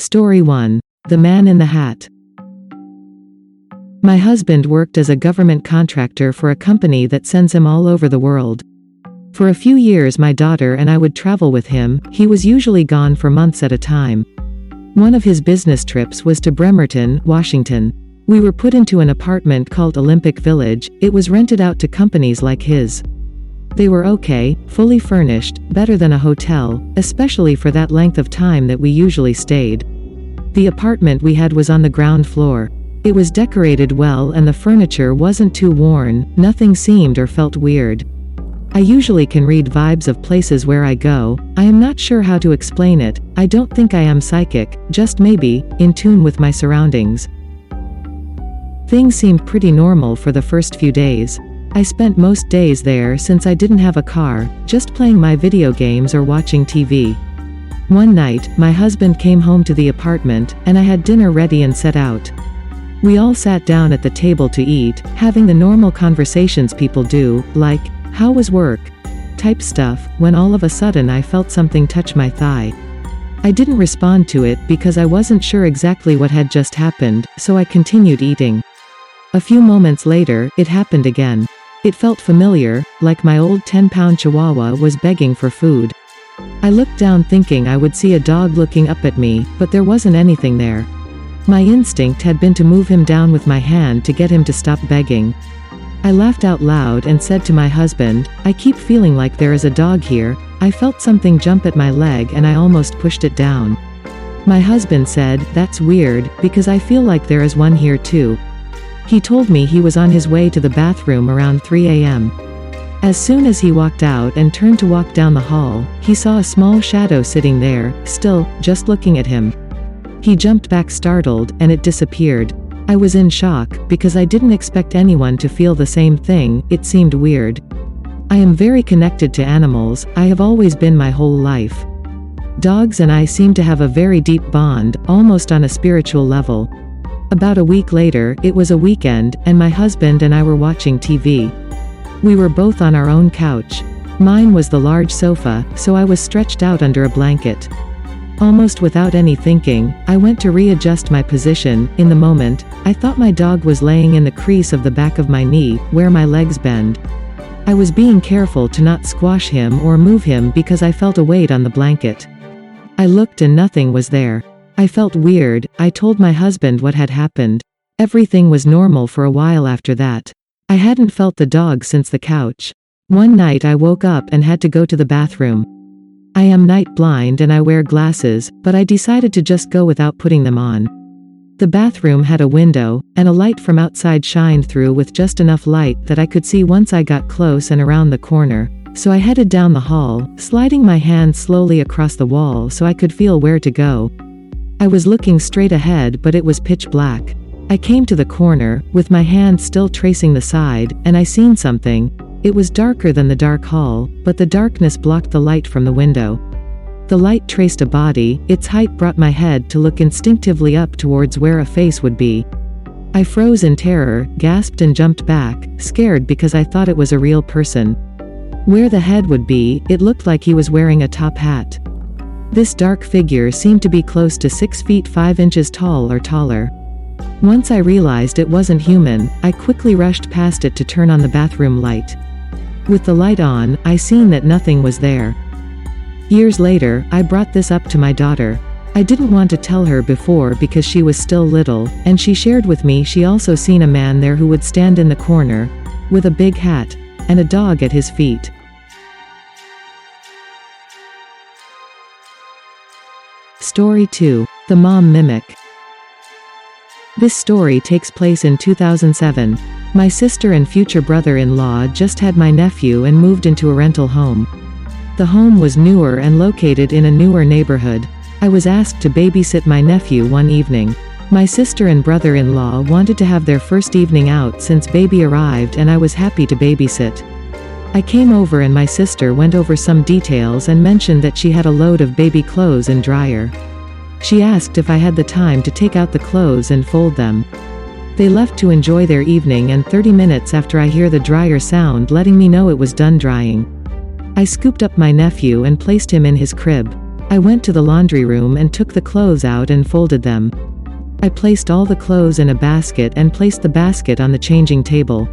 Story 1. The Man in the Hat. My husband worked as a government contractor for a company that sends him all over the world. For a few years my daughter and I would travel with him. He was usually gone for months at a time. One of his business trips was to Bremerton, Washington. We were put into an apartment called Olympic Village. It was rented out to companies like his. They were okay, fully furnished, better than a hotel, especially for that length of time that we usually stayed. The apartment we had was on the ground floor. It was decorated well and the furniture wasn't too worn, nothing seemed or felt weird. I usually can read vibes of places where I go. I am not sure how to explain it. I don't think I am psychic, just maybe, in tune with my surroundings. Things seemed pretty normal for the first few days. I spent most days there since I didn't have a car, just playing my video games or watching TV. One night, my husband came home to the apartment, and I had dinner ready and set out. We all sat down at the table to eat, having the normal conversations people do, like, "How was work?" type stuff, when all of a sudden I felt something touch my thigh. I didn't respond to it because I wasn't sure exactly what had just happened, so I continued eating. A few moments later, it happened again. It felt familiar, like my old 10-pound chihuahua was begging for food. I looked down thinking I would see a dog looking up at me, but there wasn't anything there. My instinct had been to move him down with my hand to get him to stop begging. I laughed out loud and said to my husband, "I keep feeling like there is a dog here." I felt something jump at my leg and I almost pushed it down. My husband said, "That's weird, because I feel like there is one here too." He told me he was on his way to the bathroom around 3 a.m. As soon as he walked out and turned to walk down the hall, he saw a small shadow sitting there, still, just looking at him. He jumped back startled, and it disappeared. I was in shock, because I didn't expect anyone to feel the same thing. It seemed weird. I am very connected to animals. I have always been my whole life. Dogs and I seem to have a very deep bond, almost on a spiritual level. About a week later, it was a weekend, and my husband and I were watching TV. We were both on our own couch. Mine was the large sofa, so I was stretched out under a blanket. Almost without any thinking, I went to readjust my position. In the moment, I thought my dog was laying in the crease of the back of my knee, where my legs bend. I was being careful to not squash him or move him because I felt a weight on the blanket. I looked and nothing was there. I felt weird. I told my husband what had happened. Everything was normal for a while after that. I hadn't felt the dog since the couch. One night I woke up and had to go to the bathroom. I am night blind and I wear glasses, but I decided to just go without putting them on. The bathroom had a window, and a light from outside shined through with just enough light that I could see once I got close and around the corner. So I headed down the hall, sliding my hand slowly across the wall so I could feel where to go. I was looking straight ahead, but it was pitch black. I came to the corner, with my hand still tracing the side, and I seen something. It was darker than the dark hall, but the darkness blocked the light from the window. The light traced a body. Its height brought my head to look instinctively up towards where a face would be. I froze in terror, gasped and jumped back, scared because I thought it was a real person. Where the head would be, it looked like he was wearing a top hat. This dark figure seemed to be close to 6 feet 5 inches tall or taller. Once I realized it wasn't human, I quickly rushed past it to turn on the bathroom light. With the light on, I seen that nothing was there. Years later, I brought this up to my daughter. I didn't want to tell her before because she was still little, and she shared with me she also seen a man there who would stand in the corner, with a big hat, and a dog at his feet. Story 2. The Mom Mimic. This story takes place in 2007. My sister and future brother-in-law just had my nephew and moved into a rental home. The home was newer and located in a newer neighborhood. I was asked to babysit my nephew one evening. My sister and brother-in-law wanted to have their first evening out since baby arrived, and I was happy to babysit. I came over and my sister went over some details and mentioned that she had a load of baby clothes in dryer. She asked if I had the time to take out the clothes and fold them. They left to enjoy their evening, and 30 minutes after I hear the dryer sound letting me know it was done drying. I scooped up my nephew and placed him in his crib. I went to the laundry room and took the clothes out and folded them. I placed all the clothes in a basket and placed the basket on the changing table.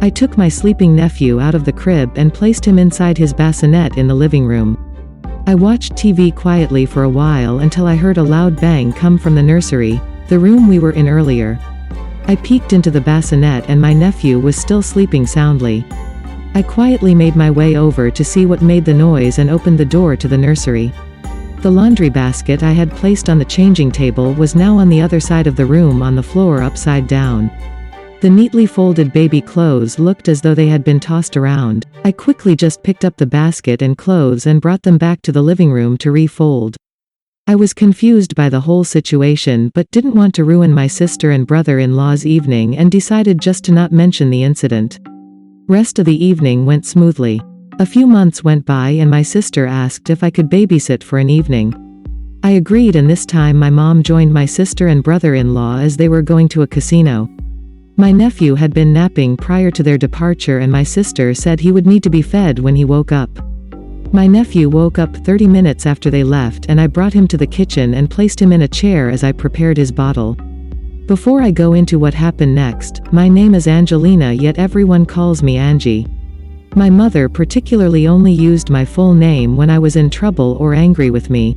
I took my sleeping nephew out of the crib and placed him inside his bassinet in the living room. I watched TV quietly for a while until I heard a loud bang come from the nursery, the room we were in earlier. I peeked into the bassinet and my nephew was still sleeping soundly. I quietly made my way over to see what made the noise and opened the door to the nursery. The laundry basket I had placed on the changing table was now on the other side of the room on the floor upside down. The neatly folded baby clothes looked as though they had been tossed around. I quickly just picked up the basket and clothes and brought them back to the living room to refold. I was confused by the whole situation but didn't want to ruin my sister and brother-in-law's evening and decided just to not mention the incident. Rest of the evening went smoothly. A few months went by and my sister asked if I could babysit for an evening. I agreed, and this time my mom joined my sister and brother-in-law as they were going to a casino. My nephew had been napping prior to their departure and my sister said he would need to be fed when he woke up. My nephew woke up 30 minutes after they left and I brought him to the kitchen and placed him in a chair as I prepared his bottle. Before I go into what happened next, my name is Angelina, yet everyone calls me Angie. My mother particularly only used my full name when I was in trouble or angry with me.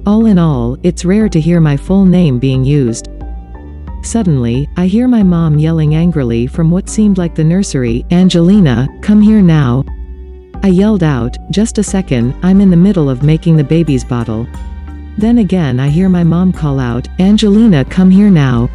All in all, it's rare to hear my full name being used. Suddenly, I hear my mom yelling angrily from what seemed like the nursery, "Angelina, come here now." I yelled out, "Just a second, I'm in the middle of making the baby's bottle." Then again I hear my mom call out, "Angelina, come here now."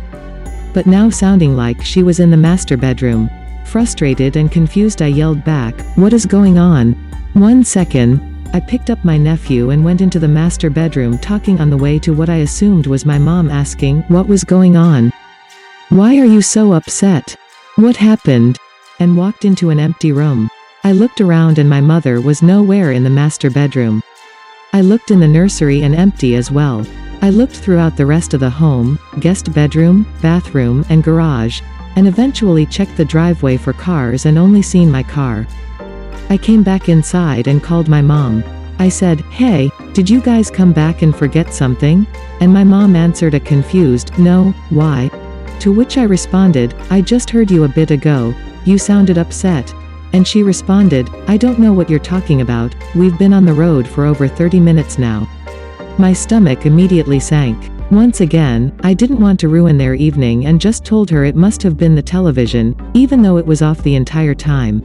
But now sounding like she was in the master bedroom. Frustrated and confused I yelled back, "What is going on? 1 second. I picked up my nephew and went into the master bedroom, talking on the way to what I assumed was my mom asking, "What was going on? Why are you so upset? What happened?" and walked into an empty room. I looked around and my mother was nowhere in the master bedroom. I looked in the nursery and empty as well. I looked throughout the rest of the home, guest bedroom, bathroom, and garage, and eventually checked the driveway for cars and only seen my car. I came back inside and called my mom. I said, "Hey, did you guys come back and forget something?" And my mom answered a confused, "No, why?" To which I responded, "I just heard you a bit ago. You sounded upset." And she responded, "I don't know what you're talking about. We've been on the road for over 30 minutes now." My stomach immediately sank. Once again, I didn't want to ruin their evening and just told her it must have been the television, even though it was off the entire time.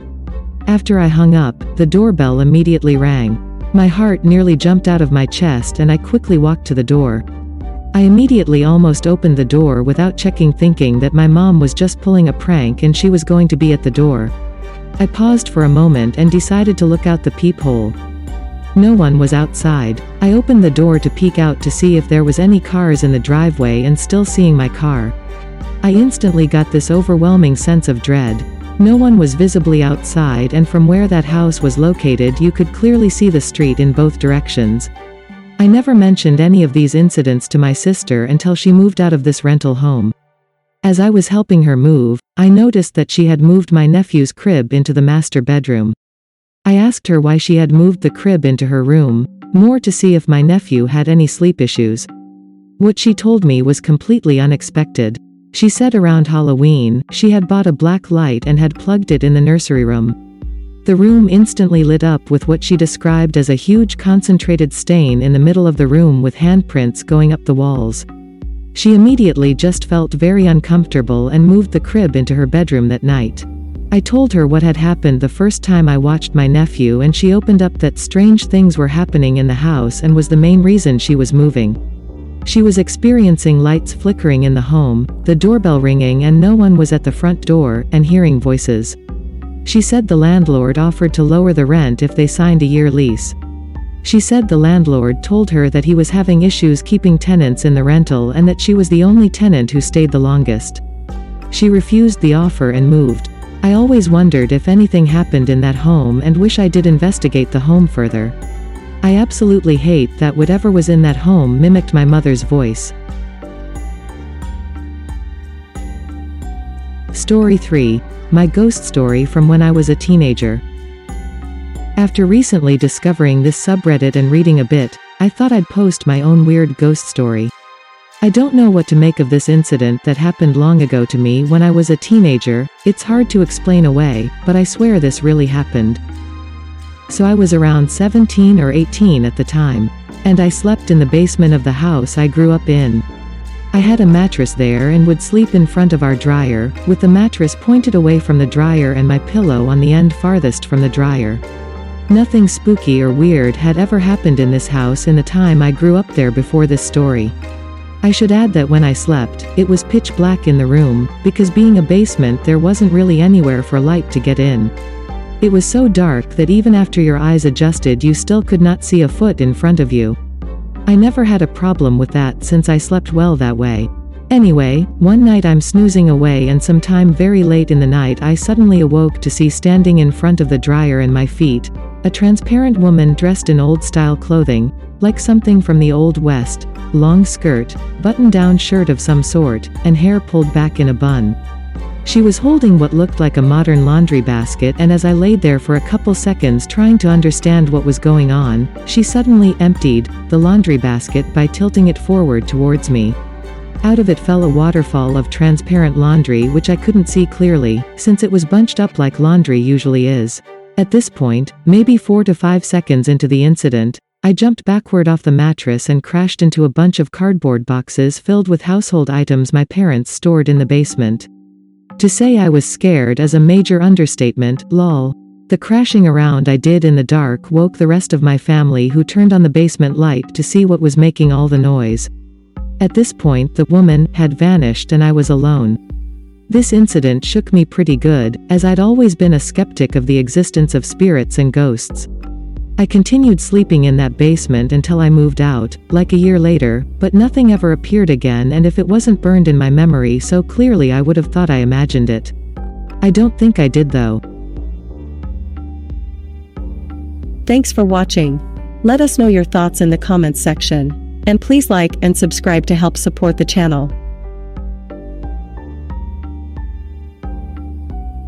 After I hung up, the doorbell immediately rang. My heart nearly jumped out of my chest and I quickly walked to the door. I immediately almost opened the door without checking, thinking that my mom was just pulling a prank and she was going to be at the door. I paused for a moment and decided to look out the peephole. No one was outside. I opened the door to peek out to see if there was any cars in the driveway, and still seeing my car, I instantly got this overwhelming sense of dread. No one was visibly outside, and from where that house was located you could clearly see the street in both directions. I never mentioned any of these incidents to my sister until she moved out of this rental home. As I was helping her move, I noticed that she had moved my nephew's crib into the master bedroom. I asked her why she had moved the crib into her room, more to see if my nephew had any sleep issues. What she told me was completely unexpected. She said around Halloween, she had bought a black light and had plugged it in the nursery room. The room instantly lit up with what she described as a huge concentrated stain in the middle of the room with handprints going up the walls. She immediately just felt very uncomfortable and moved the crib into her bedroom that night. I told her what had happened the first time I watched my nephew, and she opened up that strange things were happening in the house and was the main reason she was moving. She was experiencing lights flickering in the home, the doorbell ringing and no one was at the front door, and hearing voices. She said the landlord offered to lower the rent if they signed a year lease. She said the landlord told her that he was having issues keeping tenants in the rental and that she was the only tenant who stayed the longest. She refused the offer and moved. I always wondered if anything happened in that home and wish I did investigate the home further. I absolutely hate that whatever was in that home mimicked my mother's voice. Story 3. My ghost story from when I was a teenager. After recently discovering this subreddit and reading a bit, I thought I'd post my own weird ghost story. I don't know what to make of this incident that happened long ago to me when I was a teenager. It's hard to explain away, but I swear this really happened. So I was around 17 or 18 at the time, and I slept in the basement of the house I grew up in. I had a mattress there and would sleep in front of our dryer, with the mattress pointed away from the dryer and my pillow on the end farthest from the dryer. Nothing spooky or weird had ever happened in this house in the time I grew up there before this story. I should add that when I slept, it was pitch black in the room, because being a basement there wasn't really anywhere for light to get in. It was so dark that even after your eyes adjusted you still could not see a foot in front of you. I never had a problem with that since I slept well that way. Anyway, one night I'm snoozing away and sometime very late in the night I suddenly awoke to see standing in front of the dryer and my feet, a transparent woman dressed in old-style clothing, like something from the Old West, long skirt, button-down shirt of some sort, and hair pulled back in a bun. She was holding what looked like a modern laundry basket, and as I laid there for a couple seconds trying to understand what was going on, she suddenly emptied the laundry basket by tilting it forward towards me. Out of it fell a waterfall of transparent laundry which I couldn't see clearly, since it was bunched up like laundry usually is. At this point, maybe 4 to 5 seconds into the incident, I jumped backward off the mattress and crashed into a bunch of cardboard boxes filled with household items my parents stored in the basement. To say I was scared is a major understatement, lol. The crashing around I did in the dark woke the rest of my family, who turned on the basement light to see what was making all the noise. At this point the woman had vanished and I was alone. This incident shook me pretty good, as I'd always been a skeptic of the existence of spirits and ghosts. I continued sleeping in that basement until I moved out, like a year later, but nothing ever appeared again, and if it wasn't burned in my memory so clearly I would have thought I imagined it. I don't think I did though. Thanks for watching. Let us know your thoughts in the comments section. And please like and subscribe to help support the channel.